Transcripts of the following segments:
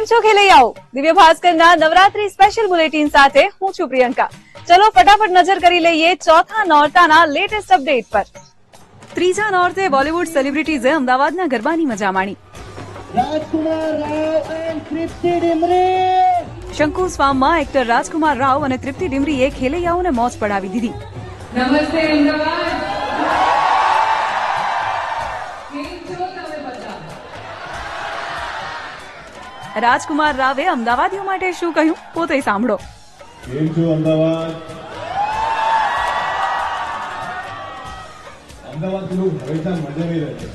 કેમ છો ખેલૈયાઓ? દિવ્ય ભાસ્કરના નવરાત્રી સ્પેશિયલ બુલેટિન સાથે હું છું પ્રિયંકા. ચલો ફટાફટ નજર કરી લઈએ ચોથા નોરતાના લેટેસ્ટ અપડેટ પર. ત્રીજા નોરતે બોલિવૂડ સેલિબ્રિટીઝે અમદાવાદના ગરબાની મજા માણી. Rajkummar Rao and Trupti ડિમરી. Shankus ફાર્મમાં actor Rajkummar Rao અને તૃપ્તિ ડિમરીએ ખેલૈયાઓને મોજ પડાવી દીધી. નમસ્તે અમદાવાદ. રાજકુમાર રાવે અમદાવાદીઓ માટે શું કહ્યું પોતે સાંભળો. કેમ છો અમદાવાદ? અમદાવાદ लोग હંમેશા મજા નહીં રહે.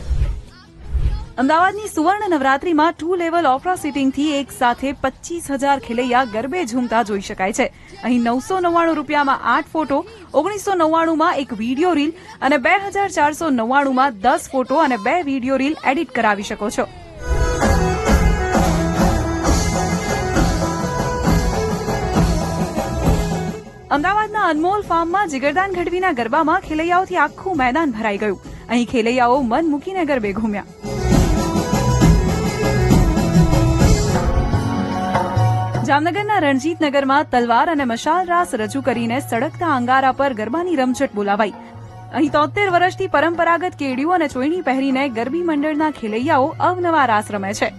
અમદાવાદની સુવર્ણ નવરાત્રીમાં 2 લેવલ ઓપરા સિટિંગથી એક સાથે 25,000 ખેલૈયા ગરબે ઝૂમતા જોઈ શકાય છે. અહીં 999 રૂપિયામાં 8 ફોટો, 1999માં એક વિડીયો રીલ અને 2,499માં 10 ફોટો અને 2 વિડીયો રીલ એડિટ કરાવી શકો છો. અમદાવાદના અનમોલ ફાર્મમાં જીગરદાન ગઢવીના ગરબામાં ખેલૈયાઓથી આખું મેદાન ભરાઈ ગયું. અહીં ખેલૈયાઓ મન મૂકીને ગરબે ઘૂમ્યા. જામનગરના રણજીતનગરમાં તલવાર અને મશાલ રાસ રજૂ કરીને સળગતા અંગારા પર ગરબાની રમઝટ બોલાવાઈ. અહીં 73 વર્ષથી પરંપરાગત કેડિયું અને ચોયણી પહેરીને ગરબી મંડળના ખેલૈયાઓ અવનવા રાસ રમે છે.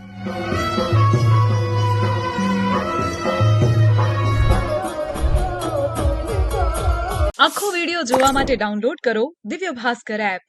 આખો વિડીયો જોવા માટે ડાઉનલોડ કરો દિવ્ય ભાસ્કર એપ.